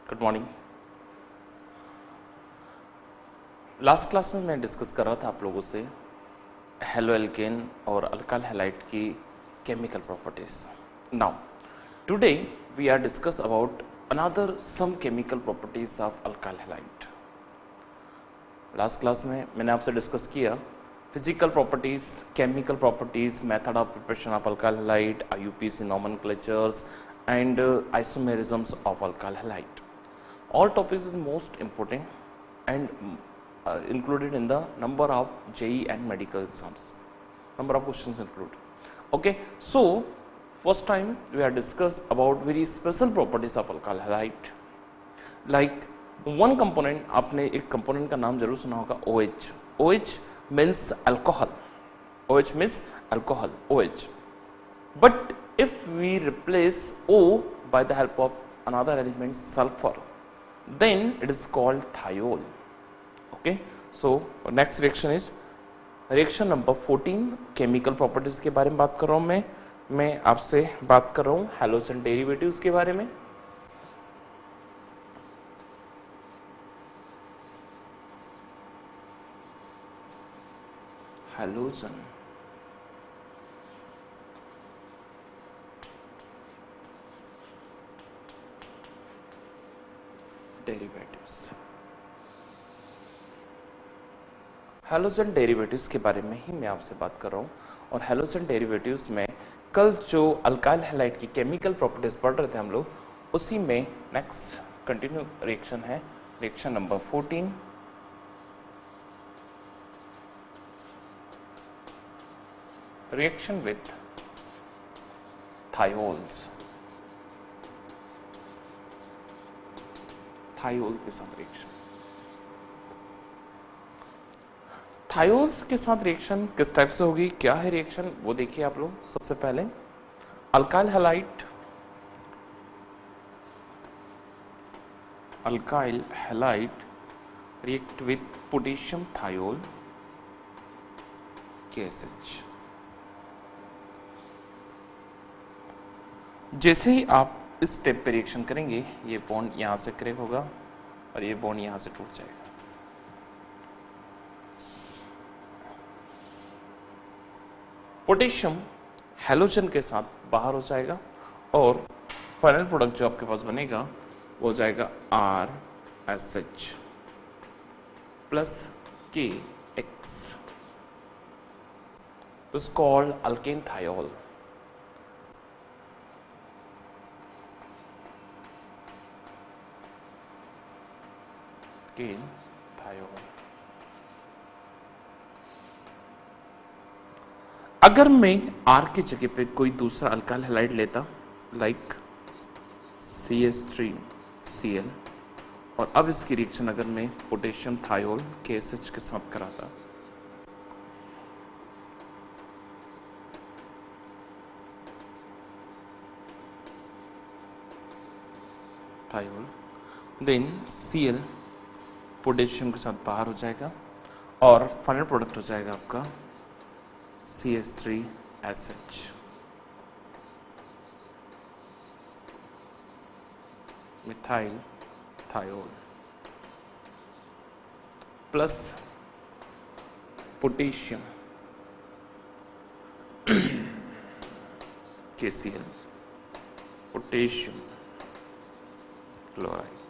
Good morning. Last class में मैं discuss कर रहा था आप लोगों से हेलो एल्केन और अल्काइल हैलाइड की chemical properties. Now today we are discuss about another some chemical properties of alkyl halide. Last class में मैंने आपसे डिस्कस किया physical properties, chemical properties, method of preparation of alkyl halide, IUPAC nomenclatures and isomerisms of alkyl halide. All topics is most important and included in the number of JEE and medical exams. Number of questions included. Okay, so first time we are discuss about very special properties of alkyl halide. Like one component, आपने एक component का नाम जरूर सुना होगा OH. OH means alcohol. OH means alcohol. OH. But if we replace O by the help of another element sulfur, then it is called thiol. Okay, so next reaction is reaction number 14, chemical properties के बारे में बात कर रहा हूँ मैं आपसे बात कर रहा हूँ हैलोजन डेरिवेटिव्स के बारे में। हैलोजन डेरिवेटिव्स, हैलोजन डेरिवेटिव्स के बारे में ही मैं आपसे बात कर रहा हूँ। और हैलोजन डेरिवेटिव्स में कल जो अल्काइल हैलाइड की केमिकल प्रॉपर्टीज पढ़ रहे थे हम लोग, उसी में नेक्स्ट कंटिन्यू रिएक्शन है reaction number 14, reaction with thiols. Thiol के साथ रिएक्शन, थायोल्स के साथ रिएक्शन किस टाइप से होगी, क्या है रिएक्शन वो देखिए आप लोग। सबसे पहले alkyl halide react with potassium thiol KSH। जैसे ही आप इस स्टेप पे रिएक्शन करेंगे, ये बॉन्ड यहां से क्रैक होगा और ये बॉन्ड यहां से टूट जाएगा। पोटेशियम हैलोजन के साथ बाहर हो जाएगा और फाइनल प्रोडक्ट जो आपके पास बनेगा वो हो जाएगा RSH plus KX, is called alkane thiol. Thiol. अगर मैं R की जगह पे कोई दूसरा अल्काइल हैलाइड लेता लाइक CH3Cl, और अब इसकी रिएक्शन अगर मैं पोटेशियम थायोल KSH के साथ कराता, थायोल, देन Cl पोटेशियम के साथ बाहर हो जाएगा और फाइनल प्रोडक्ट हो जाएगा आपका CH3SH। Methyl thiol plus potassium KCl, potassium chloride,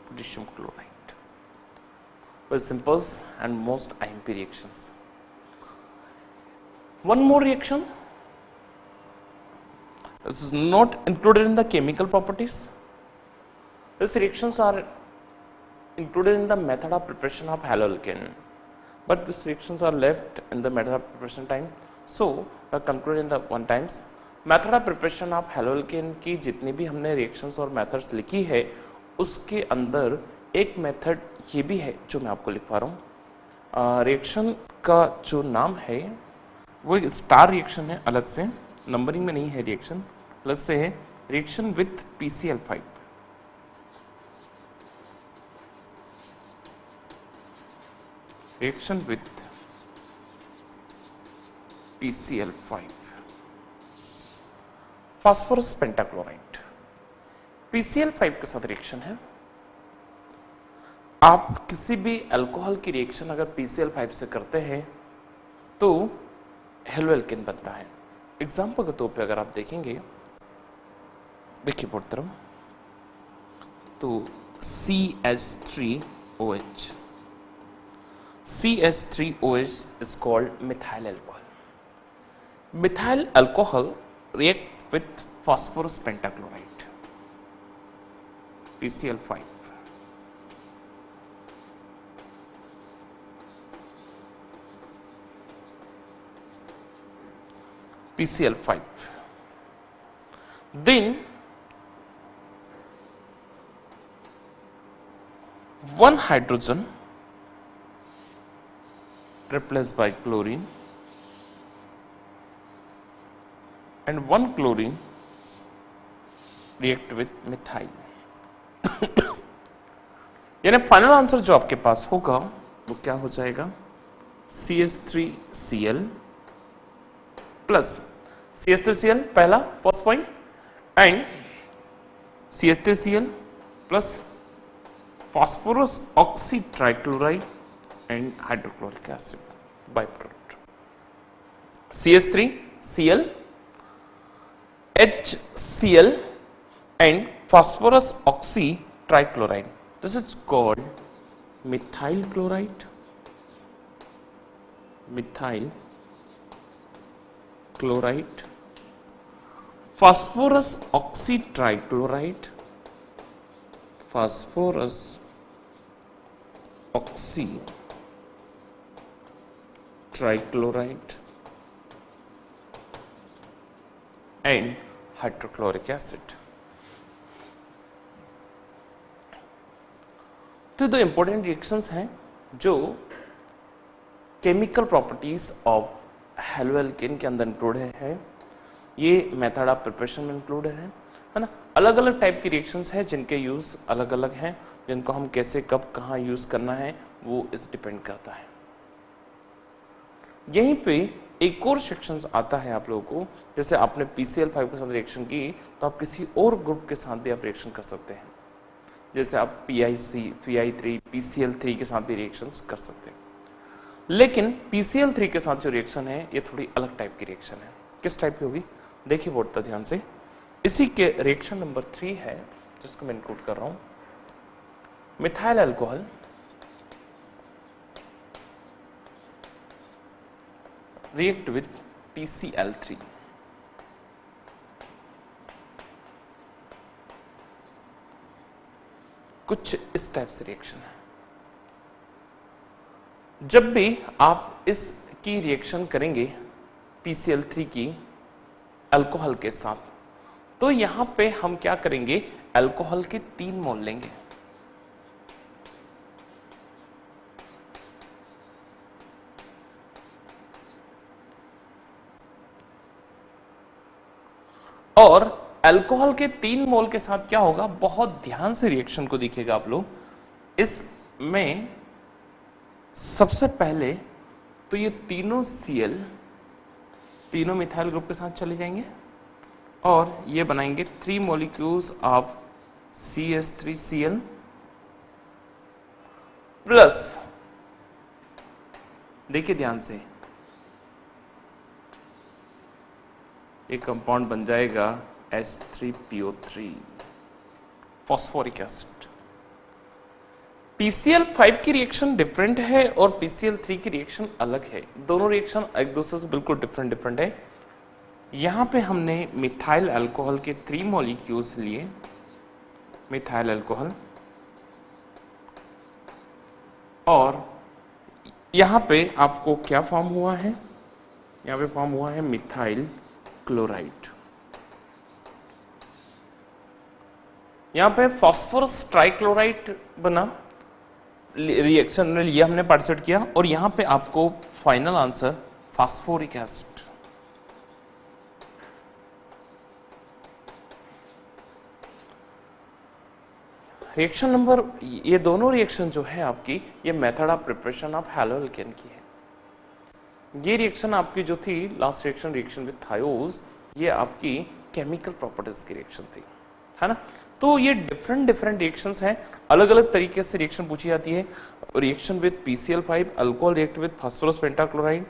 potassium chloride. Very simple and most IMP reactions. One more reaction. This is not included in the chemical properties. These reactions are included in the method of preparation of haloalkane, but these reactions are left in the method of preparation time. So we conclude in the one times. Method of preparation of haloalkane की जितनी भी हमने reactions और methods लिखी है, उसके अंदर एक मेथड ये भी है जो मैं आपको लिख पा रहा हूँ। रिएक्शन का जो नाम है वो एक स्टार रिएक्शन है, अलग से नंबरिंग में नहीं है रिएक्शन, अलग से है reaction with PCl5। Reaction with PCl5 phosphorus pentachloride PCl5 के साथ रिएक्शन है। आप किसी भी अल्कोहल की रिएक्शन अगर PCl5 से करते हैं तो हेलो एल्केन बनता है। एग्जाम्पल के तौर पे अगर आप देखेंगे, देखिए बोर्ड तरफ, तो CH3OH is called methyl alcohol. Methyl alcohol react with phosphorus pentachloride, PCl5. PCl5. Then one hydrogen replaced by chlorine and one chlorine react with methyl. यानी फाइनल आंसर जो आपके पास होगा वो क्या हो जाएगा, CH3Cl प्लस CH3Cl पहला first point and CH3Cl plus phosphorus oxy trichloride and hydrochloric acid byproduct, CH3Cl HCl and phosphorus oxy trichloride. This is called methyl chloride, phosphorus oxy trichloride, phosphorus oxy trichloride and hydrochloric acid. तो दो important reactions हैं जो chemical properties of halo alkane के अंदर include है। ये method of preparation में included है ना। अलग अलग टाइप की रिएक्शंस हैं जिनके यूज अलग अलग हैं, जिनको हम कैसे कब कहाँ यूज करना है वो इस डिपेंड करता है। यहीं पे एक और सेक्शन आता है आप लोगों को, जैसे आपने PCl5 के साथ रिएक्शन की तो आप किसी और ग्रुप के साथ भी आप रिएक्शन कर सकते हैं, जैसे आप PI3 PCl3 के साथ भी रिएक्शन कर सकते हैं। लेकिन PCl3 के साथ जो रिएक्शन है ये थोड़ी अलग टाइप की रिएक्शन है। किस टाइप की होगी देखिए बोर्ड पर ध्यान से। इसी के रिएक्शन नंबर 3 है जिसको मैं इंक्लूड कर रहा हूं, methyl alcohol react with PCl3. कुछ इस टाइप से रिएक्शन है। जब भी आप इसकी रिएक्शन करेंगे PCl3 की अल्कोहल के साथ, तो यहां पे हम क्या करेंगे, अल्कोहल के 3 मोल लेंगे। और अल्कोहल के 3 मोल के साथ क्या होगा, बहुत ध्यान से रिएक्शन को देखिएगा आप लोग। इसमें सबसे पहले तो ये तीनों Cl तीनों मिथाइल ग्रुप के साथ चले जाएंगे और ये बनाएंगे 3 मॉलिक्यूल्स ऑफ CH3Cl प्लस, देखिए ध्यान से, एक कंपाउंड बन जाएगा H3PO3 फॉस्फोरिक एसिड। PCl5 की रिएक्शन डिफरेंट है और PCl3 की रिएक्शन अलग है। दोनों रिएक्शन एक दूसरे से बिल्कुल डिफरेंट है। यहां पे हमने मिथाइल अल्कोहल के 3 मॉलिक्यूल्स लिए, मिथाइल अल्कोहल, और यहां पे आपको क्या फॉर्म हुआ है, यहां पे फॉर्म हुआ है मिथाइल क्लोराइड। यहां पे फास्फोरस ट्राइक्लोराइड बना, रिएक्शन में ये हमने पार्टिसिपेट किया, और यहां पे आपको final answer phosphoric acid. Reaction number, ये दोनों रिएक्शन जो है आपकी, ये method of preparation of haloalkane की है। ये रिएक्शन आपकी जो थी लास्ट रिएक्शन विद थायोज, ये आपकी केमिकल प्रॉपर्टीज की रिएक्शन थी, है ना। तो ये डिफरेंट डिफरेंट रिएक्शंस हैं, अलग अलग तरीके से रिएक्शन पूछी जाती है। Reaction with PCl5, alcohol react with phosphorus pentachloride,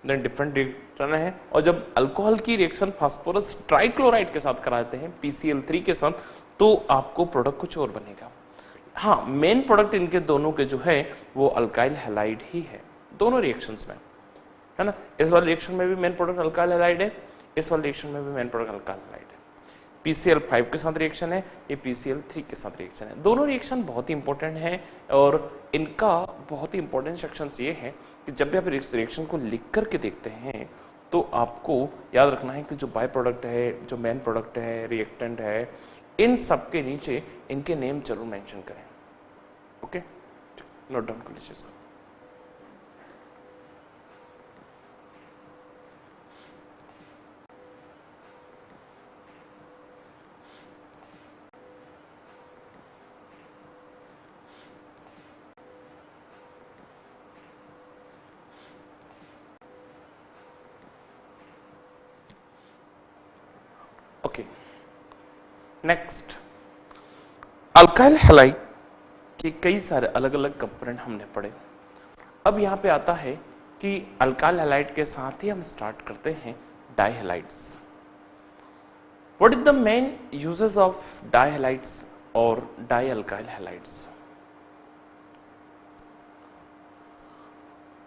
then different reaction है। और जब अल्कोहल की रिएक्शन फास्फोरस ट्राइक्लोराइड के साथ कराते हैं PCl3 के साथ, तो आपको प्रोडक्ट कुछ और बनेगा। हाँ, मेन प्रोडक्ट इनके दोनों के जो है वो अल्काइल हैलाइड ही है दोनों रिएक्शंस में, है ना। इस वाले रिएक्शन में भी मेन प्रोडक्ट अल्काइल हैलाइड है, इस वाले रिएक्शन में भी मेन प्रोडक्ट अल्काइल हैलाइड है। PCl5 के साथ रिएक्शन है, ये PCl3 के साथ रिएक्शन है। दोनों रिएक्शन बहुत ही इंपॉर्टेंट है और इनका बहुत ही इंपॉर्टेंट सेक्शन ये है कि जब भी आप रिएक्शन को लिख करके देखते हैं तो आपको याद रखना है कि जो बाय प्रोडक्ट है, जो मेन प्रोडक्ट है, रिएक्टेंट है, इन सब के नीचे इनके नेम जरूर मेंशन करें। ओके, नोट डाउन कर लीजिए इसको। ओके, नेक्स्ट, अल्काइल हैलाइड के कई सारे अलग अलग कंपोनेंट हमने पढ़े। अब यहां पे आता है कि अल्काइल हैलाइड के साथ ही हम स्टार्ट करते हैं dihalides. What is the main uses of dihalides और dialkyl halides?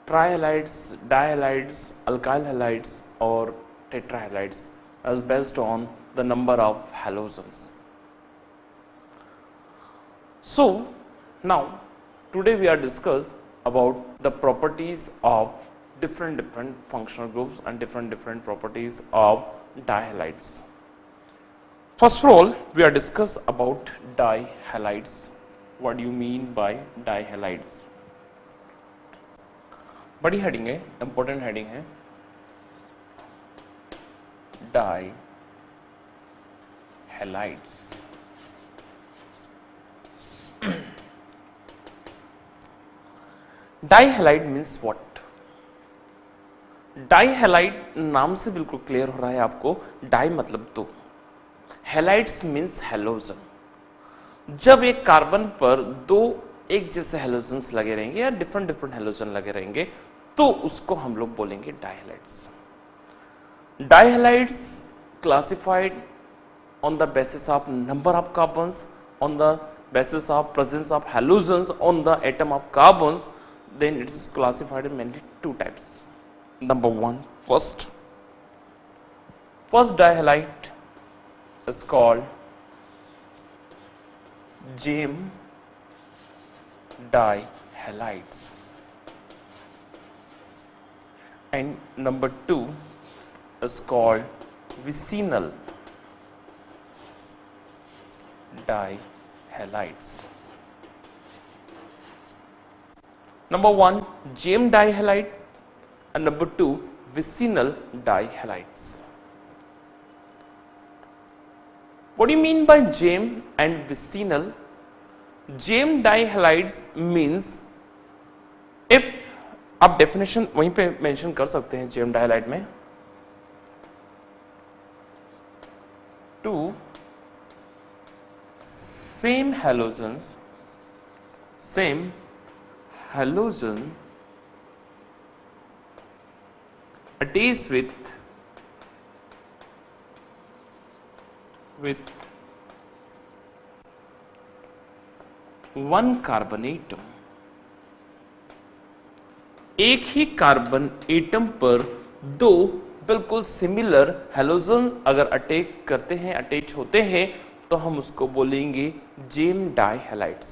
Trihalides, dihalides, alkyl halides और tetrahalides as based on the number of halogens. So now today we are discuss about the properties of different functional groups and different properties of dihalides. First of all, we are discuss about dihalides. What do you mean by dihalides? बड़ी heading है, important heading है, dihalides. Dihalide means what? Dihalide नाम से बिल्कुल clear हो रहा है आपको। डाई मतलब दो, हैलाइड्स मीन्स हैलोजन। जब एक कार्बन पर दो एक जैसे हैलोजन्स लगे रहेंगे या डिफरेंट हैलोजन लगे रहेंगे तो उसको हम लोग बोलेंगे डाइहैलाइड्स। डाइहैलाइड्स classified on the basis of number of carbons, on the basis of presence of halogens on the atom of carbons. Then it is classified in mainly two types. Number one, first dihalide is called Jame dihalides, and number two is called vicinal dihalides. Number one, Jame dihalide, and number two, vicinal dihalides. What do you mean by Jame and vicinal? Jame dihalides means, if आप definition वहीं पे mention कर सकते हैं Jame dihalide में, two same halogen attached with one carbon atom. एक ही carbon atom पर दो बिल्कुल सिमिलर हैलोजन अगर अटैच होते हैं तो हम उसको बोलेंगे जेम डाइहैलाइड्स।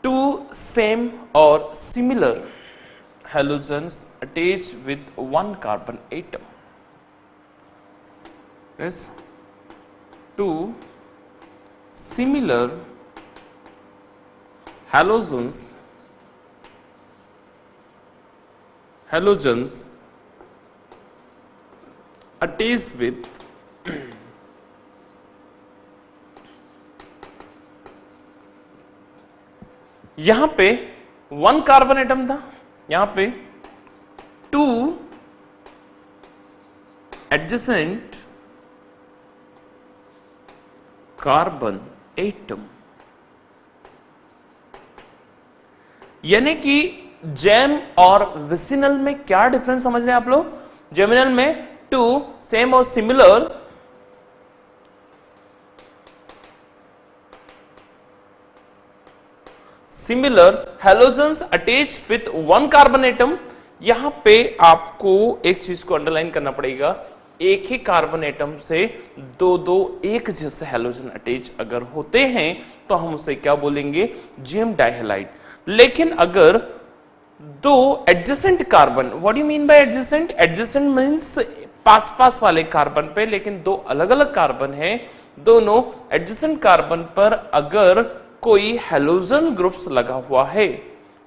टू सेम और similar halogens attach with one carbon atom is two similar halogens attached with यहां पे वन कार्बन एटम था, यहां पे टू adjacent कार्बन एटम, यानी कि जेम और विसिनल में क्या डिफरेंस समझ रहे हैं आप लोग? जेमिनल में टू सेम और similar, halogens attach with one carbon atom. यहां पे आपको एक चीज को अंडरलाइन करना पड़ेगा, एक ही कार्बन एटम से दो दो एक जैसे हेलोजन अटैच अगर होते हैं तो हम उसे क्या बोलेंगे? Gem dihalide. लेकिन अगर दो adjacent carbon, what do you mean by adjacent? Adjacent means पास पास वाले कार्बन पे, लेकिन दो अलग अलग कार्बन हैं, दोनों एडजेसेंट कार्बन पर अगर कोई हेलोजन ग्रुप्स लगा हुआ है,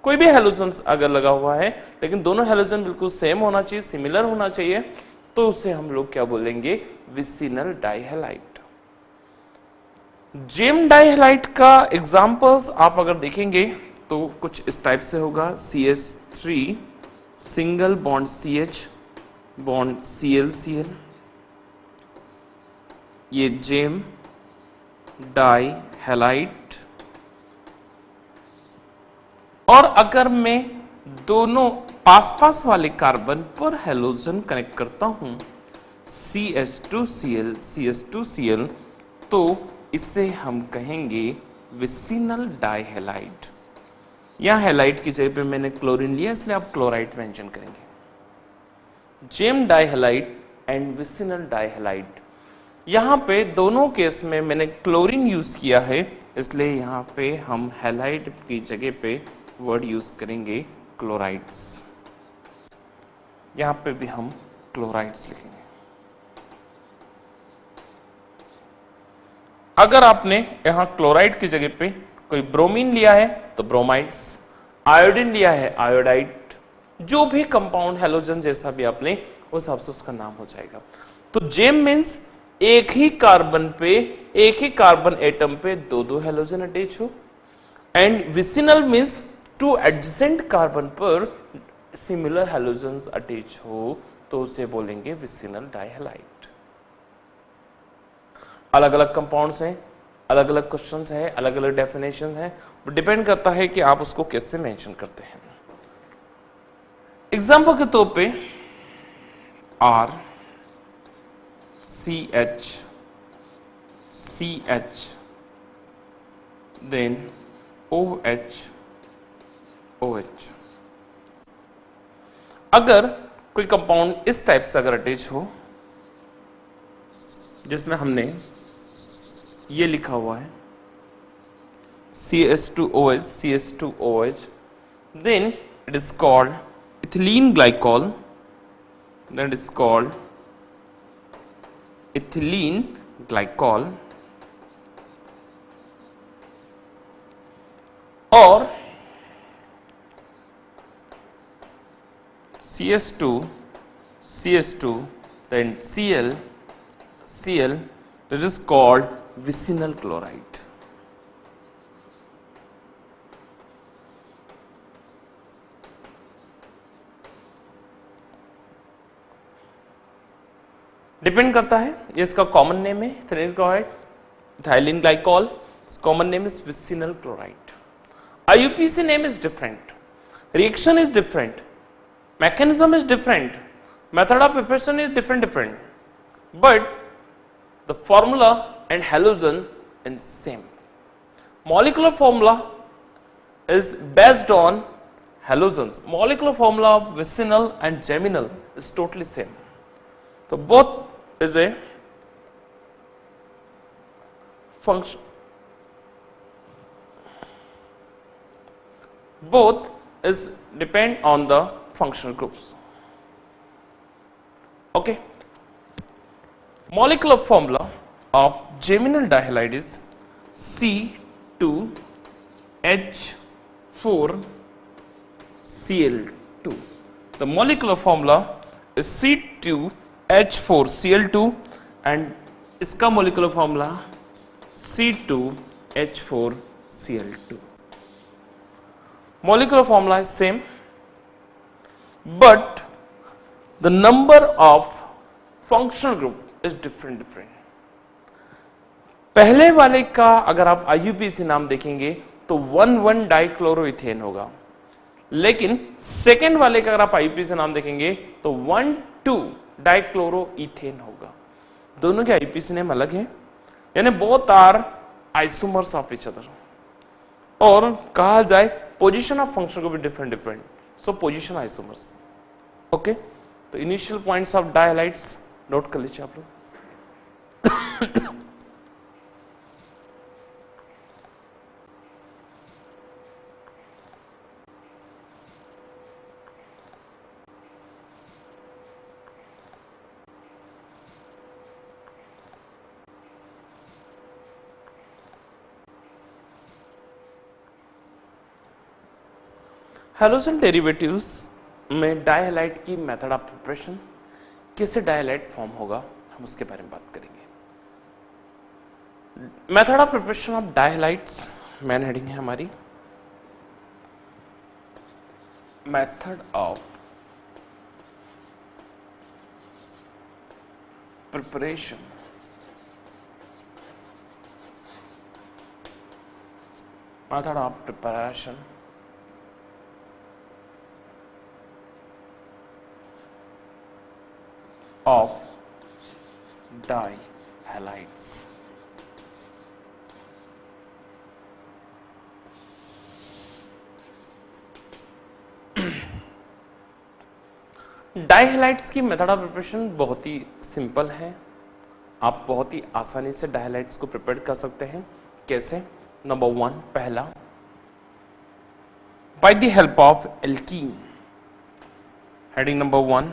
कोई भी हेलोजन अगर लगा हुआ है, लेकिन दोनों हेलोजन बिल्कुल सेम होना चाहिए, सिमिलर होना चाहिए, तो उसे हम लोग क्या बोलेंगे? विसिनल डाइहैलाइड। जेम डाइहैलाइड का एग्जांपल्स आप अगर देखेंगे तो कुछ इस टाइप से होगा, CH3 single bond CH bond Cl, ये जेम डाइहैलाइड। और अगर मैं दोनों पास पास वाले कार्बन पर हेलोजन कनेक्ट करता हूं, CH2Cl CH2Cl, तो इसे हम कहेंगे विसिनल डाइहैलाइड। यहां हैलाइड की जगह पे मैंने क्लोरीन लिया, इसलिए आप क्लोराइड मेंशन करेंगे। जेम डाइहैलाइड एंड विसिनल डाइहैलाइड, यहां पे दोनों केस में मैंने क्लोरीन यूज किया है, इसलिए यहां पे हम हैलाइड की जगह पे वर्ड यूज करेंगे क्लोराइड्स। यहां पे भी हम क्लोराइड्स लिखेंगे। अगर आपने यहां क्लोराइड की जगह पे कोई ब्रोमीन लिया है तो ब्रोमाइड्स, आयोडीन लिया है आयोडाइड, जो भी कंपाउंड हेलोजन जैसा भी आप लें उस हिसाब से उसका नाम हो जाएगा। तो जेम मींस एक ही कार्बन पे, एक ही कार्बन एटम पे दो दो हेलोजन अटैच हो, and vicinal means two adjacent carbon पर सिमिलर हेलोजन्स अटैच हो, तो उसे बोलेंगे विसिनल डाइहैलाइड। अलग अलग कंपाउंड्स हैं, अलग अलग क्वेश्चंस हैं, अलग अलग डेफिनेशन है, डिपेंड करता है कि आप उसको कैसे मेंशन करते हैं। एग्जांपल के तौर पे R CH देन OH। अगर कोई कंपाउंड इस टाइप से अगर अटैच हो, जिसमें हमने ये लिखा हुआ है CH2OH, then it is called ethylene glycol, then it is called ethylene glycol। और CH2 then Cl, that is called vicinal chloride। Depend करता है, ये इसका कॉमन नेम है ethyl chloride, ethylene glycol, common name is vicinal chloride. IUPAC name is different, reaction is different, mechanism is different, method of preparation is different, but the formula and halogen is same. Molecular formula is based on halogens. Molecular formula of vicinal and geminal is totally same. So both is a function, both is depend on the functional groups. Okay. Molecular formula of geminal dihalide is C2H4Cl2. The molecular formula is C2H4Cl2 and इसका molecular formula C2H4Cl2. Molecular formula is same, but the number of functional group is different. पहले वाले का अगर आप IUPAC नाम देखेंगे तो 1,1 dichloroethane होगा, लेकिन सेकेंड वाले का अगर आप IUPAC नाम देखेंगे तो 1,2 डाइक्लोरोइथेन होगा। दोनों के IUPAC नेम अलग है, यानी both are isomers of each other. और कहा जाए पोजीशन ऑफ फंक्शन को भी different, so position isomers. Okay, तो initial points of dihalides note कर लीजिए आप लोग। हैलोजन डेरिवेटिव्स में डायहाइड की मेथड ऑफ प्रिपरेशन, कैसे डायहाइड फॉर्म होगा, हम उसके बारे में बात करेंगे। Method of preparation of डायहाइड्स main heading है हमारी, method of preparation method of preparation of dihalides। डायहाइड्स की मेथड ऑफ प्रिपरेशन बहुत ही सिंपल है, आप बहुत ही आसानी से डायहाइड्स को प्रिपेयर कर सकते हैं। कैसे? नंबर 1, पहला, by the help of alkene. Heading number 1,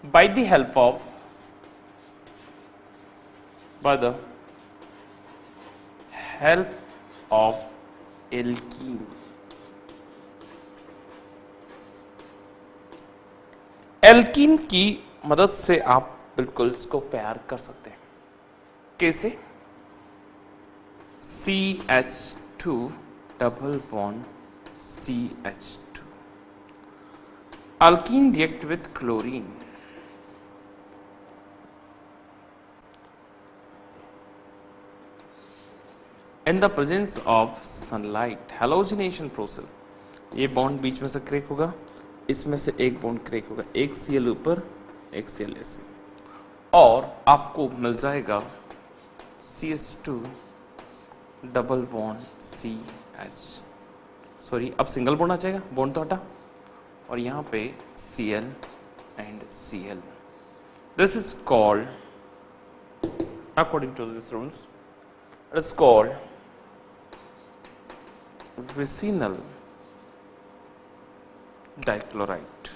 by the help of alkene। Alkene की मदद से आप बिल्कुल इसको तैयार कर सकते हैं। कैसे? CH2 double bond CH2, alkene react with chlorine, in the presence of sunlight, halogenation process। ये बॉन्ड बीच में से क्रेक होगा, इसमें से एक बॉन्ड क्रेक होगा, एक Cl ऊपर एक Cl ऐसे, और आपको मिल जाएगा CH2 double bond CH, sorry अब सिंगल बॉन्ड आ जाएगा, बॉन्ड तो हटा, और यहाँ पे Cl and Cl। This is called, according to these rules, it is called vicinal dichloride।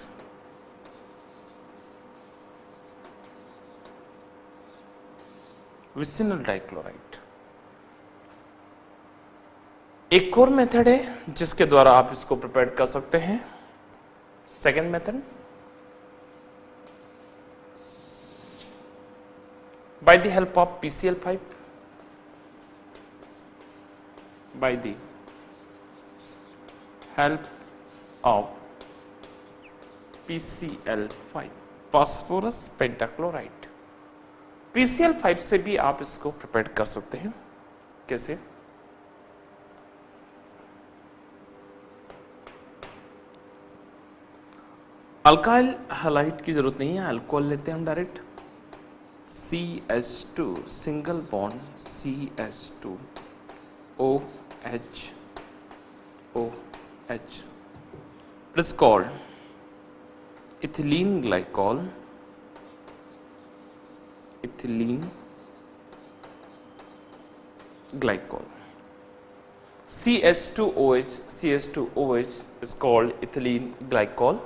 vicinal dichloride। एक और मेथड है जिसके द्वारा आप इसको प्रिपेयर कर सकते हैं। Second method, by the help of PCl5, by the help of PCl5, phosphorus pentachloride. PCl5 से भी आप इसको प्रिपेयर कर सकते हैं। कैसे? अल्काइल हैलाइड की जरूरत नहीं है, अल्कोहल लेते हैं हम direct. CH2 single bond CH2 OH OH, it is called ethylene glycol, ethylene glycol। CH2OH CH2OH is called ethylene glycol।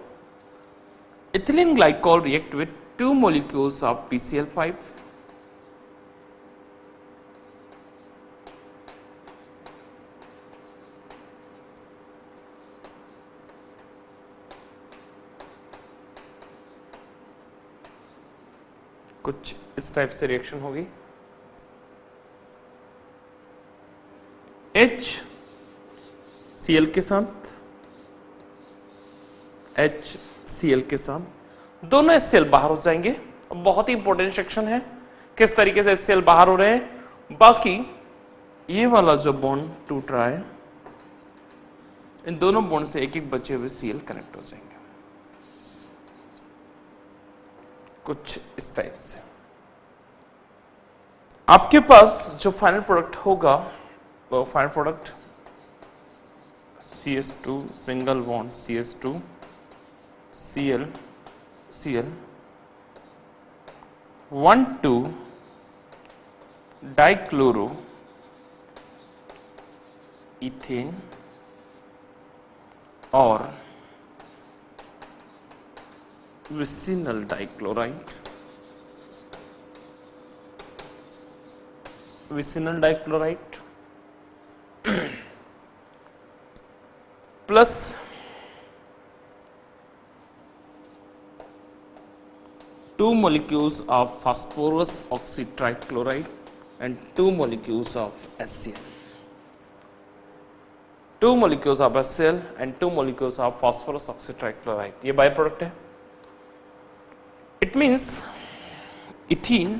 Ethylene glycol react with two molecules of PCl5, कुछ इस type से रिएक्शन होगी। HCl के साथ HCl के साथ दोनों HCl बाहर हो जाएंगे। बहुत ही इंपॉर्टेंट सेक्शन है, किस तरीके से HCl बाहर हो रहे हैं। बाकी ये वाला जो बॉन्ड टूट रहा है, इन दोनों बॉन्ड से एक एक बचे हुए Cl कनेक्ट हो जाएंगे, कुछ इस टाइप से। आपके पास जो फाइनल प्रोडक्ट होगा वो final product CH2 single bond CH2 Cl Cl 1,2 dichloro ethane और vicinal dichloride, vicinal dichloride plus two molecules of phosphorus oxytrichloride and 2 molecules of HCl. 2 molecules of HCl and 2 molecules of phosphorus oxytrichloride. ये by product है. It means ethene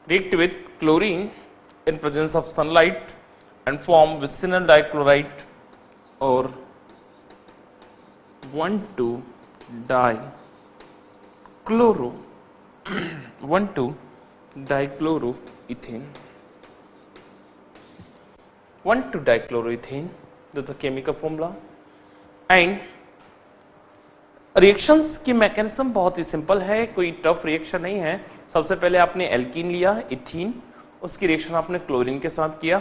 react with chlorine in presence of sunlight and form vicinal dichloride or 1,2 dichloro 1,2 dichloroethane 1,2 dichloroethane. That's the chemical formula. And reactions की mechanism बहुत ही simple है, कोई tough reaction नहीं है. सबसे पहले आपने एल्कीन लिया इथीन, उसकी रिएक्शन आपने क्लोरीन के साथ किया.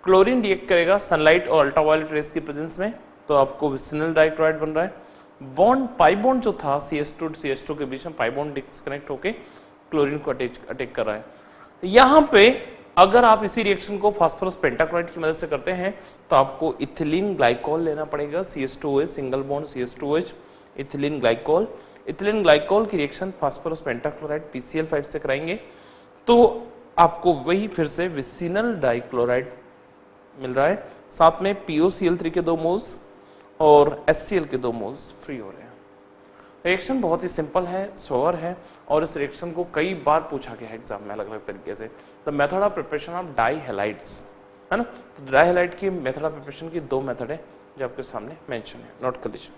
क्लोरीन रिएक्ट करेगा सनलाइट और अल्ट्रावायलेट रेस की प्रेजेंस में, तो आपको विसिनल डाइक्लोराइड बन रहा है. बॉन्ड पाई बॉन्ड जो था CH2 CH2 के बीच में पाई बॉन्ड डिस्कनेक्ट होके क्लोरीन को अटैक कर रहा है. यहाँ पे अगर आप इसी रिएक्शन को फास्फोरस पेंटाक्लोराइड की मदद से करते हैं तो आपको इथिलीन ग्लाइकोल लेना पड़ेगा. CH2OH single bond CH2OH ethylene glycol. Ethylene glycol की रिएक्शन फास्फोरस पेंटाक्लोराइड PCl5 से कराएंगे तो आपको वही फिर से विसिनल डाइक्लोराइड मिल रहा है. साथ में POCl3 के 2 मोल्स और HCl के 2 मोल्स फ्री हो रहे हैं. रिएक्शन बहुत ही सिंपल है, सोवर है और इस रिएक्शन को कई बार पूछा गया है एग्जाम में अलग अलग तरीके से. The method of preparation of dihalides है ना. तो डाई हैलाइड की मेथड ऑफ प्रिपरेशन की 2 मेथड है जो आपके सामने मेंशन है, नोट कर लीजिए.